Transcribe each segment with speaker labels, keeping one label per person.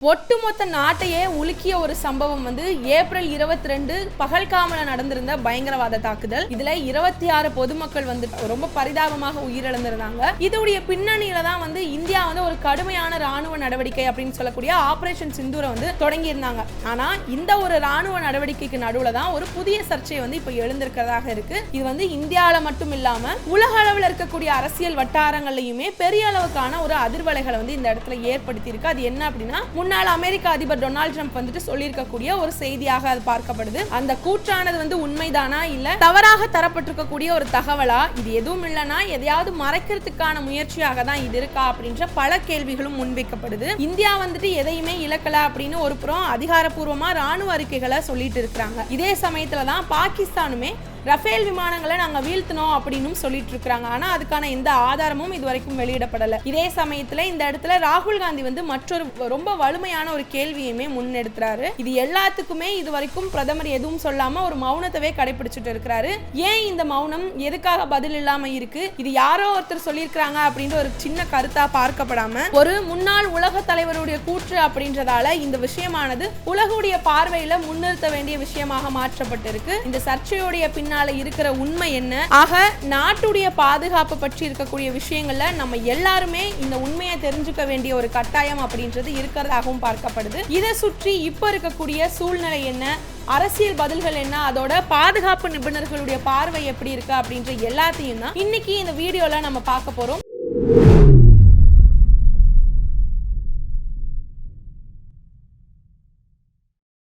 Speaker 1: ஒட்டுமொத்த நாட்டையே உலுக்கிய ஒரு சம்பவம் வந்து ஏப்ரல் 22 பகல்காமல நடந்திருந்த பயங்கரவாத தாக்குதல். இதுல 26 பொதுமக்கள் வந்து ரொம்ப பரிதாபமாக உயிரிழந்திருந்தாங்க. இதோடைய பின்னணியில தான் வந்து இந்தியா வந்து ஒரு கடுமையான ராணுவ நடவடிக்கை அப்படின்னு சொல்லக்கூடிய ஆபரேஷன் சிந்தூரை வந்து தொடங்கி இருந்தாங்க. ஆனா இந்த ஒரு ராணுவ நடவடிக்கைக்கு நடுவுல தான் ஒரு புதிய சர்ச்சை வந்து இப்ப எழுந்திருக்கிறதாக இருக்கு. இது வந்து இந்தியாவில மட்டும் இல்லாம உலக அளவில் இருக்கக்கூடிய அரசியல் வட்டாரங்கள்லயுமே பெரிய அளவுக்கான ஒரு அதிர்வலைகளை வந்து இந்த இடத்துல ஏற்படுத்தி இருக்கு. அது என்ன அப்படின்னா, முன்னாள் அமெரிக்க அதிபர் டொனால்ட் ட்ரம்ப் வந்துட்டு சொல்லியிருக்கக்கூடிய ஒரு செய்தியாக அது பார்க்கப்படுது. அந்த கூற்றானது வந்து உண்மைதானா இல்ல தவறாக தரப்பட்டிருக்கக்கூடிய ஒரு தகவலா, இது எதுவும் இல்லைன்னா எதையாவது மறைக்கிறதுக்கான முயற்சியாக தான் இது இருக்கா அப்படின்ற பல கேள்விகளும் முன்வைக்கப்படுது. இந்தியா வந்துட்டு எதையுமே இழக்கல அப்படின்னு ஒரு புறம் அதிகாரப்பூர்வமா ராணுவ அறிக்கைகளை சொல்லிட்டு இருக்கிறாங்க. இதே சமயத்துல தான் பாகிஸ்தானுமே ரஃபேல் விமானங்களை நாங்க வீழ்த்தினோம் அப்படின்னு சொல்லிட்டு இருக்காங்க. ஆனா அதுக்கான எந்த ஆதாரமும் இதுவரைக்கும் வெளியிடப்படல. இதே சமயத்துல இந்த இடத்துல ராகுல் காந்தி வந்து மற்றொரு ரொம்ப வலிமையான ஒரு கேள்வியுமே முன்னெடுக்கிறாரு. இது எல்லாத்துக்குமே இதுவரைக்கும் பிரதமர் எதுவும் சொல்லாம ஒரு மௌனத்தவே கடைபிடிச்சிட்டு இருக்கிறாரு. ஏன் இந்த மௌனம், எதுக்காக பதில் இல்லாம இருக்கு? இது யாரோ ஒருத்தர் சொல்லியிருக்கிறாங்க அப்படின்ற ஒரு சின்ன கருத்தா பார்க்கப்படாம ஒரு முன்னாள் உலக தலைவருடைய கூற்று அப்படின்றதால இந்த விஷயமானது உலகுடைய பார்வையில முன்னிறுத்த வேண்டிய விஷயமாக மாற்றப்பட்டிருக்கு. இந்த சர்ச்சையுடைய இருக்கிற உண்மை என்ன? ஆக நாட்டுடைய பாதுகாப்பு பற்றி இருக்கக்கூடிய விஷயங்கள்ல நம்ம எல்லாருமே இந்த உண்மையை தெரிஞ்சுக்க வேண்டிய ஒரு கட்டாயம் அப்படின்றது இருக்கிறதாகவும் பார்க்கப்படுது. இதை சுற்றி இப்ப இருக்கக்கூடிய சூழ்நிலை என்ன, அரசியல் பதில்கள் என்ன, அதோட பாதுகாப்பு நிபுணர்களுடைய பார்வை எப்படி இருக்கு அப்படின்ற எல்லாத்தையும் தான் இன்னைக்கு இந்த வீடியோல நம்ம பார்க்க போறோம்.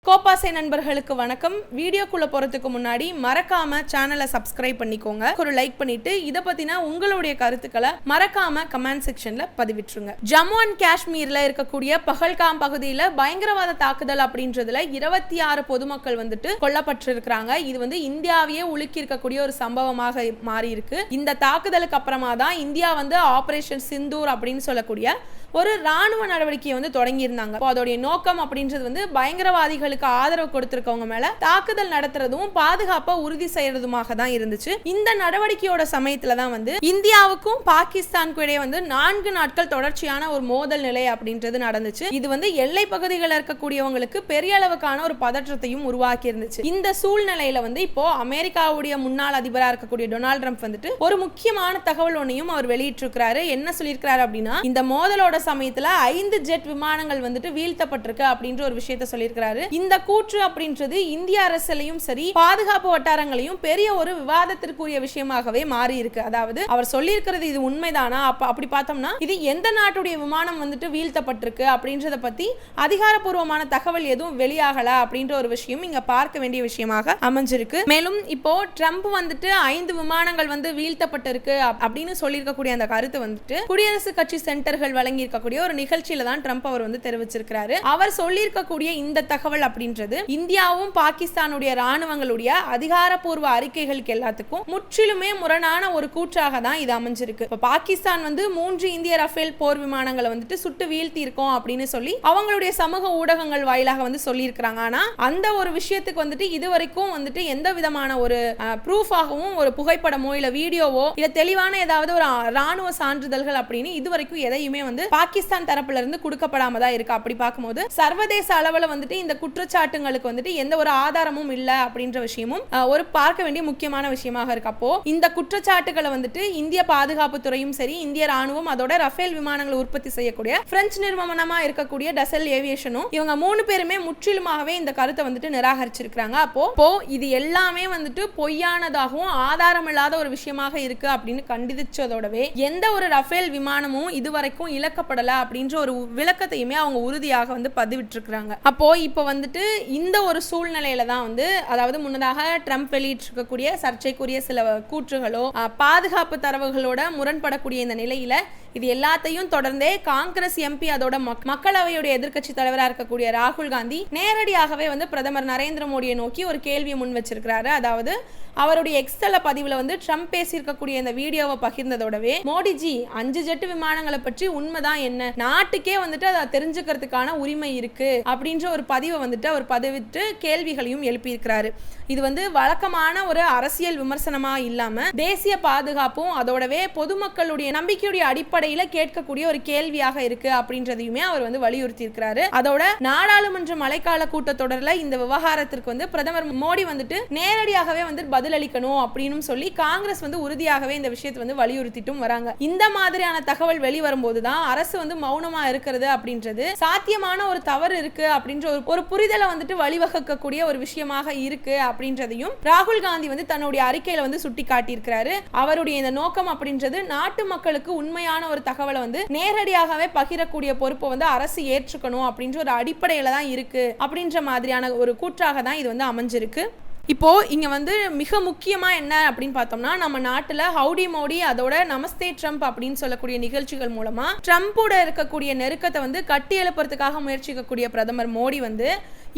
Speaker 1: கோபாசை நண்பர்களுக்கு வணக்கம். வீடியோக்குள்ள போறதுக்கு முன்னாடி மறக்காம சேனலை சப்ஸ்கிரைப் பண்ணிக்கோங்க, ஒரு லைக் பண்ணிட்டு இத பத்தினா உங்களுடைய கருத்துக்களை மறக்காம கமெண்ட் செக்ஷன்ல பதிவிட்டுருங்க. ஜம்மு அண்ட் காஷ்மீர்ல இருக்கக்கூடிய பகல்காம் பகுதியில பயங்கரவாத தாக்குதல் அப்படின்றதுல 26 பொதுமக்கள் வந்துட்டு கொல்லப்பட்டிருக்கிறாங்க. இது வந்து இந்தியாவையே உலுக்கி இருக்கக்கூடிய ஒரு சம்பவமாக மாறி இருக்கு. இந்த தாக்குதலுக்கு அப்புறமா தான் இந்தியா வந்து ஆபரேஷன் சிந்தூர் அப்படின்னு சொல்லக்கூடிய ஒரு ராணுவ நடவடிக்கையை வந்து தொடங்கி இருந்தாங்க. அதோடைய நோக்கம் அப்படின்றது வந்து பயங்கரவாதிகளுக்கு ஆதரவு கொடுத்திருக்கவங்க மேல தாக்குதல் நடத்துறதும் பாதுகாப்பை உறுதி செய்யறதுமாக தான் இருந்துச்சு. இந்த நடவடிக்கையோட சமயத்துல தான் வந்து இந்தியாவுக்கும் பாகிஸ்தானுக்கும் இடையே வந்து 4 நாட்கள் தொடர்ச்சியான ஒரு மோதல் நிலை அப்படின்றது நடந்துச்சு. இது வந்து எல்லை பகுதிகளில் இருக்கக்கூடியவங்களுக்கு பெரிய அளவுக்கான ஒரு பதற்றத்தையும் உருவாக்கி இருந்துச்சு. இந்த சூழ்நிலையில வந்து இப்போ அமெரிக்காவுடைய முன்னாள் அதிபரா இருக்கக்கூடிய டொனால்ட் ட்ரம்ப் வந்துட்டு ஒரு முக்கியமான தகவல் ஒன்னையும் அவர் வெளியிட்டிருக்கிறாரு. என்ன சொல்லியிருக்கிறாரு அப்படின்னா, இந்த மோதலோட சமயத்துல 5 ஜெட் விமானங்கள் வந்துட்டு வீழ்த்தப்பட்டிருக்கு அப்படின்ற ஒரு விஷயத்தை சொல்லியிருக்கிறாரு. இந்த கூற்று அப்படின்றது இந்திய அரசியலையும் சரி பாதுகாப்பு வட்டாரங்களையும் பெரிய ஒரு விவாதத்திற்குரிய விஷயமாகவே மாறி இருக்கு. அதாவது அவர் சொல்லியிருக்கிறது இது உண்மைதானா, அப்படி பார்த்தோம்னா இது எந்த நாட்டுடைய விமானம் வந்துட்டு வீழ்த்தப்பட்டிருக்கு அப்படின்றத பத்தி அதிகாரப்பூர்வமான தகவல் எதுவும் வெளியாகல அப்படின்ற ஒரு விஷயம் இங்க பார்க்க வேண்டிய விஷயமாக அமைஞ்சிருக்கு. மேலும் இப்போ ட்ரம்ப் வந்துட்டு 5 விமானங்கள் வந்து வீழ்த்தப்பட்டிருக்கு அப்படின்னு சொல்லியிருக்கக்கூடிய அந்த கருத்து வந்துட்டு குடியரசுக் கட்சி சென்டர்கள் வழங்கி ஒரு நிகழ்ச்சியில தான் ட்ரம்ப் அவர் வந்து தெரிவிச்சிருக்கிறாரு. அவர் சொல்லியிருக்கக்கூடிய இந்த தகவல் அப்படின்றது இந்தியாவும் பாகிஸ்தானுடைய ராணுவங்களுடைய அதிகாரப்பூர்வ அறிக்கைகளுக்கு எல்லாத்துக்கும் முற்றிலுமே முரணான ஒரு கூற்றாக தான் இது அமைஞ்சிருக்கு. இப்ப பாகிஸ்தான் வந்து 3 இந்திய ரஃபேல் போர் விமானங்களை வந்துட்டு சுட்டு வீழ்த்தி இருக்கோம் அப்படின்னு சொல்லி அவங்களுடைய சமூக ஊடகங்கள் வாயிலாக வந்து சொல்லியிருக்கிறாங்க. ஆனா அந்த ஒரு விஷயத்துக்கு வந்துட்டு இதுவரைக்கும் வந்துட்டு எந்த விதமான ஒரு ப்ரூஃபாகவும் ஒரு புகைப்படமோ இல்ல வீடியோவோ இல்ல தெளிவான ஏதாவது ஒரு ராணுவ சான்றிதழ்கள் அப்படின்னு இதுவரைக்கும் எதையுமே வந்து பாகிஸ்தான் தரப்புல இருந்து கொடுக்கப்படாம தான் இருக்கு. அப்படி பார்க்கும்போது சர்வதேச அளவுல வந்துட்டு இந்த குற்றச்சாட்டுங்களுக்கு வந்துட்டு எந்த ஒரு ஆதாரமும் இல்ல அப்படின்ற விஷயமும் ஒரு பார்க்க வேண்டிய முக்கியமான விஷயமாக இருக்கு. அப்போ இந்த குற்றச்சாட்டுகளை வந்துட்டு இந்திய பாதுகாப்பு துறையும் சரி இந்திய ராணுவம் அதோட ரஃபேல் விமானங்களை உற்பத்தி செய்யக்கூடிய பிரெஞ்சு நிறுவனமா இருக்கக்கூடிய டசல் ஏவியேஷனும் இவங்க 3 பேருமே முற்றிலுமாகவே இந்த கருத்தை வந்துட்டு நிராகரிச்சிருக்காங்க. அப்போ இது எல்லாமே வந்துட்டு பொய்யானதாகவும் ஆதாரம் இல்லாத ஒரு விஷயமாக இருக்கு அப்படின்னு கண்டிச்சதோடவே எந்த ஒரு ரஃபேல் விமானமும் இதுவரைக்கும் இழக்கப்படல அப்படின்ற ஒரு விளக்கத்தையுமே அவங்க உறுதியாக வந்து பதிவிட்டிருக்கிறாங்க. அப்போ இப்போ வந்துட்டு இந்த ஒரு சூழ்நிலையில தான் வந்து, அதாவது முன்னதாக ட்ரம்ப் வெளியிட்டிருக்கக்கூடிய சர்ச்சைக்குரிய சில கூற்றுகளோ பாதுகாப்பு தரவுகளோட முரண்படக்கூடிய இந்த நிலையில இது எல்லாத்தையும் தொடர்ந்தே காங்கிரஸ் எம்பி அதோட மக்களவையுடைய எதிர்க்கட்சி தலைவராக இருக்கக்கூடிய ராகுல் காந்தி நேரடியாகவே வந்து பிரதமர் நரேந்திர மோடியை நோக்கி ஒரு கேள்வியை முன் வச்சிருக்கிறாரு. அதாவது அவருடைய எக்ஸ்தல பதிவுல வந்து ட்ரம்ப் பேசியிருக்கக்கூடிய இந்த வீடியோவை பகிர்ந்ததோடவே மோடிஜி 5 ஜெட் விமானங்களை பற்றி உண்மைதான் என்ன, நாட்டுக்கே வந்துட்டு அதை தெரிஞ்சுக்கிறதுக்கான உரிமை இருக்கு அப்படின்ற ஒரு பதிவை வந்துட்டு அவர் பதிவிட்டு கேள்விகளையும் எழுப்பியிருக்கிறாரு. இது வந்து வழக்கமான ஒரு அரசியல் விமர்சனமா இல்லாம தேசிய பாதுகாப்பும் அதோடவே பொதுமக்களுடைய நம்பிக்கையுடைய அடிப்படையில கேட்கக்கூடிய ஒரு கேள்வியாக இருக்கு அப்படின்றதையுமே அவர் வந்து வலியுறுத்தி இருக்கிறாரு. அதோட நாடாளுமன்ற மழைக்கால கூட்டத்தொடர்ல இந்த விவகாரத்திற்கு வந்து பிரதமர் மோடி வந்துட்டு நேரடியாகவே வந்து பதிலளிக்கணும் அப்படின்னு சொல்லி காங்கிரஸ் வந்து உறுதியாகவே இந்த விஷயத்தை வந்து வலியுறுத்திட்டும் வராங்க. இந்த மாதிரியான தகவல் வெளிவரும்போதுதான் அரசு வந்து மௌனமா இருக்கிறது அப்படின்றது சாத்தியமான ஒரு தவறு இருக்கு அப்படின்ற ஒரு புரிதலை வந்துட்டு வழிவகுக்கக்கூடிய ஒரு விஷயமாக இருக்கு அப்படின்றதையும் ராகுல் காந்தி வந்து தன்னுடைய அறிக்கையில வந்து சுட்டி காட்டியிருக்கிறாரு. அவருடைய இந்த நோக்கம் அப்படின்றது நாட்டு மக்களுக்கு உண்மையான ஒரு தகவலை வந்து நேரடியாகவே பகிரக்கூடிய பொறுப்பை வந்து அரசு ஏற்றுக்கணும் அப்படின்ற ஒரு அடிப்படையில தான் இருக்கு அப்படின்ற மாதிரியான ஒரு கூற்றாக தான் இது வந்து அமைஞ்சிருக்கு. இப்போ இங்க வந்து மிக முக்கியமா என்ன அப்படின்னு பார்த்தோம்னா, நம்ம நாட்டுல ஹவுடி மோடி அதோட நமஸ்தே ட்ரம்ப் அப்படின்னு சொல்லக்கூடிய நிகழ்ச்சிகள் மூலமா ட்ரம்போட இருக்கக்கூடிய நெருக்கத்தை வந்து கட்டி எழுப்புறதுக்காக முயற்சிக்கக்கூடிய பிரதமர் மோடி வந்து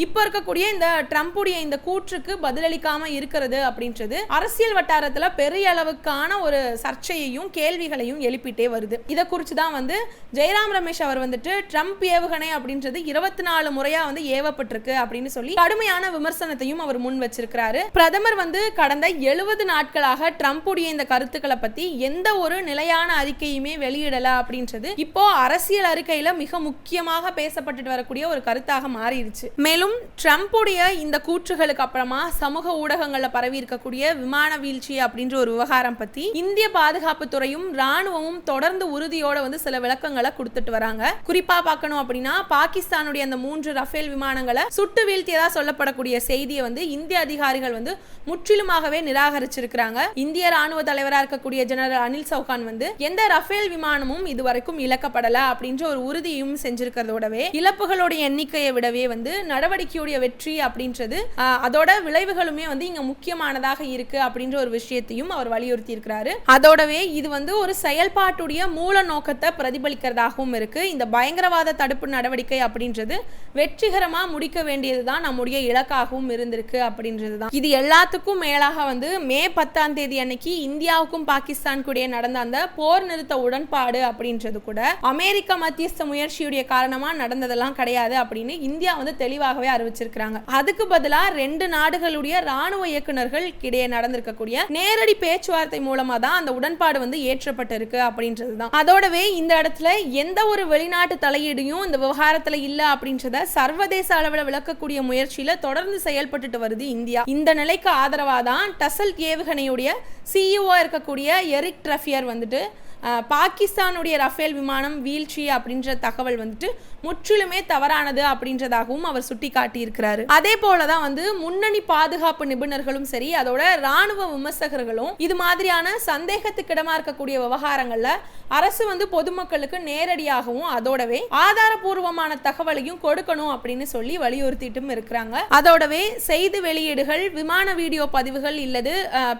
Speaker 1: இப்ப இருக்கக்கூடிய இந்த ட்ரம்புடைய இந்த கூற்றுக்கு பதிலளிக்காம இருக்கிறது அப்படின்றது அரசியல் வட்டாரத்துல பெரிய அளவுக்கான ஒரு சர்ச்சையையும் கேள்விகளையும் எழுப்பிட்டே வருது. இதை குறித்து தான் வந்து ஜெயராம் ரமேஷ் அவர் வந்துட்டு ட்ரம்ப் ஏவுகணை அப்படின்றது 24 முறையா வந்து ஏவப்பட்டிருக்கு அப்படின்னு சொல்லி கடுமையான விமர்சனத்தையும் அவர் முன் வச்சிருக்கிறாரு. பிரதமர் வந்து கடந்த 70 நாட்களாக ட்ரம்புடைய இந்த கருத்துக்களை பத்தி எந்த ஒரு நிலையான அறிக்கையுமே வெளியிடல அப்படின்றது இப்போ அரசியல் அறிக்கையில மிக முக்கியமாக பேசப்பட்டு வரக்கூடிய ஒரு கருத்தாக மாறிடுச்சு. மேலும் ட்ரம்புடைய இந்த கூற்றுகளுக்கு அப்புறமா சமூக ஊடகங்கள்ல பரவி இருக்கக்கூடிய விமான வீழ்ச்சி அப்படின்ற ஒரு விவகாரம் பத்தி இந்திய பாதுகாப்பு துறையும் ராணுவமும் தொடர்ந்து உறுதியோட வந்து சில விளக்கங்களை கொடுத்துட்டு வராங்க. குறிப்பா பார்க்கணும் அப்படின்னா, பாகிஸ்தானுடைய அந்த 3 ரஃபேல் விமானங்களை சுட்டு வீழ்த்தியதா சொல்லப்படக்கூடிய செய்தியை வந்து இந்திய அதிகாரிகள் வந்து முற்றிலுமாகவே நிராகரிச்சிருக்கிறாங்க. இந்திய ராணுவ தலைவராக இருக்கக்கூடிய ஜெனரல் அனில் சௌகான் வந்து எந்த ரஃபேல் விமானமும் இதுவரைக்கும் இழக்கப்படல அப்படின்ற ஒரு உறுதியும் செஞ்சிருக்கிறதோடவே இழப்புகளுடைய எண்ணிக்கையை விடவே வந்து நடவடிக்கையுடைய வெற்றி அப்படின்றது அதோட விளைவுகளுமே வந்து இங்க முக்கியமானதாக இருக்கு அப்படின்ற ஒரு விஷயத்தையும் அவர் வலியுறுத்தி இருக்கிறாரு. அதோடவே இது வந்து ஒரு செயல்பாட்டுடைய மூல நோக்கத்தை பிரதிபலிக்கிறதாகவும் இருக்கு. இந்த பயங்கரவாத தடுப்பு நடவடிக்கை அப்படின்றது வெற்றிகரமா முடிக்க வேண்டியதுதான் நம்முடைய இலக்காகவும் இருந்திருக்கு அப்படின்றதுதான். இது எல்லாத்துக்கும் மேலாக வந்து மே 10ஆம் தேதி அன்னைக்கு இந்தியாவுக்கும் பாகிஸ்தானுக்கு நடந்த அந்த போர் நிறுத்த உடன்பாடு அப்படின்றது கூட அமெரிக்க மத்தியஸ்த முயற்சியுடைய காரணமா நடந்ததெல்லாம் கிடையாது அப்படின்னு இந்தியா வந்து தெளிவாகவே அறிவிச்சிருக்காங்க. அதுக்கு பதிலா 2 நாடுகளுடைய ராணுவ இயக்குநர்கள் இடையே நடந்திருக்கக்கூடிய நேரடி பேச்சுவார்த்தை மூலமா தான் அந்த உடன்பாடு வந்து ஏற்றப்பட்டிருக்கு அப்படின்றதுதான். அதோடவே இந்த இடத்துல எந்த ஒரு வெளிநாட்டு தலையீடையும் இந்த விவகாரத்துல இல்ல அப்படின்றத சர்வதேச அளவில் விளக்கக்கூடிய முயற்சியில தொடர்ந்து செயல்பட்டு வருது இந்தியா. இந்த நிலைக்கு ஆதரவாதான் டசல்ட் ஏவுகணையுடைய CEO இருக்கக்கூடிய எரிக் ட்ரஃபியர் வந்துட்டு பாகிஸ்தானுடைய ரஃபேல் விமானம் வீழ்ச்சி அப்படின்ற தகவல் வந்துட்டு முற்றிலுமே தவறானது அப்படின்றதாகவும் அவர் சுட்டி காட்டியிருக்கிறாரு. அதே போலதான் வந்து முன்னணி பாதுகாப்பு நிபுணர்களும் சரி அதோட ராணுவ விமர்சகர்களும் இது மாதிரியான சந்தேகத்துக்கிடமா இருக்கக்கூடிய விவகாரங்கள்ல அரசு வந்து பொதுமக்களுக்கு நேரடியாகவும் அதோடவே ஆதாரபூர்வமான தகவலையும் கொடுக்கணும் அப்படின்னு சொல்லி வலியுறுத்திட்டும் இருக்கிறாங்க. அதோடவே செய்தி வெளியீடுகள், விமான வீடியோ பதிவுகள் இல்லது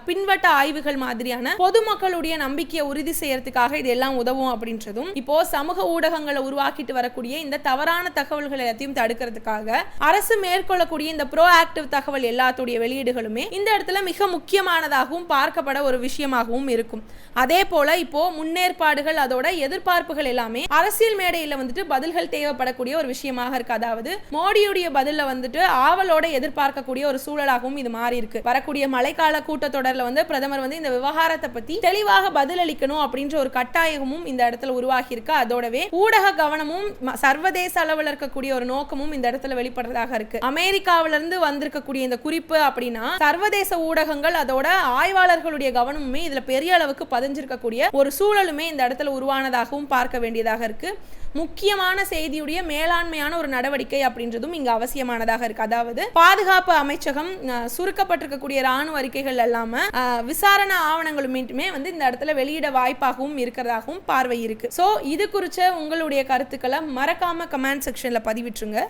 Speaker 1: பின்வட்ட ஆய்வுகள் மாதிரியான பொதுமக்களுடைய நம்பிக்கையை உறுதி செய்யறதுக்கு இது எல்லாம் உதவும் அப்படின்றதும் இப்போ சமூக ஊடகங்களை உருவாக்கிட்டு வரக்கூடிய இந்த தவறான தகவல்கள் எல்லாத்தையும் தடுக்கிறதுக்காக அரசு மேற்கொள்ளக்கூடிய இந்த ப்ரோஆக்டிவ் தகவல் எல்லாத்துடைய வெளியீடுகளுமே இந்த இடத்துல மிக முக்கியமானதாகவும் பார்க்கப்பட ஒரு விஷயமாகவும் இருக்கும். அதே போல இப்போ முன்னேற்பாடுகள் அதோட எதிர்பார்ப்புகள் எல்லாமே அரசியல் மேடையில வந்துட்டு பதில்கள் தேவைப்படக்கூடிய ஒரு விஷயமாக இருக்கு. அதாவது மோடியுடைய பதில வந்துட்டு ஆவலோட எதிர்பார்க்கக்கூடிய ஒரு சூழலாகவும் இது மாறி இருக்கு. வரக்கூடிய மழைக்கால கூட்டத்தொடர்ல வந்து பிரதமர் வந்து இந்த விவகாரத்தை பத்தி தெளிவாக பதிலளிக்கணும் அப்படின்ற ஒரு கட்டாயமும் இந்த இடத்துல உருவாகி இருக்கு. அதோடவே ஊடக கவனமும் சர்வதேச அளவில் இருக்கக்கூடிய ஒரு நோக்கமும் இந்த இடத்துல வெளிப்படுறதாக இருக்கு. அமெரிக்காவிலிருந்து வந்திருக்கக்கூடிய இந்த குறிப்பு அப்படின்னா சர்வதேச ஊடகங்கள் அதோட ஆய்வாளர்களுடைய கவனமுமே இதுல பெரிய அளவுக்கு பதிஞ்சிருக்கக்கூடிய ஒரு சூழலுமே இந்த இடத்துல உருவானதாகவும் பார்க்க வேண்டியதாக இருக்கு. முக்கியமான செய்தியுடைய மேலாண்மையான ஒரு நடவடிக்கை அப்படின்றதும் இங்க அவசியமானதாக இருக்கு. அதாவது பாதுகாப்பு அமைச்சகம் சுருக்கப்பட்டிருக்கக்கூடிய ராணுவ அறிக்கைகள் இல்லாம விசாரணை ஆவணங்களுமே வந்து இந்த இடத்துல வெளியிட வாய்ப்பாகவும் இருக்கிறதாகவும் பார்வை இருக்கு. சோ இது குறிச்ச உங்களுடைய கருத்துக்களை மறக்காம கமெண்ட் செக்ஷன்ல பதிவிட்டுருங்க.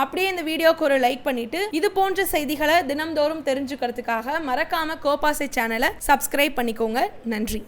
Speaker 1: அப்படியே இந்த வீடியோக்கு ஒரு லைக் பண்ணிட்டு இது போன்ற செய்திகளை தினம்தோறும் தெரிஞ்சுக்கிறதுக்காக மறக்காம கோபாசை சேனலை சப்ஸ்கிரைப் பண்ணிக்கோங்க. நன்றி.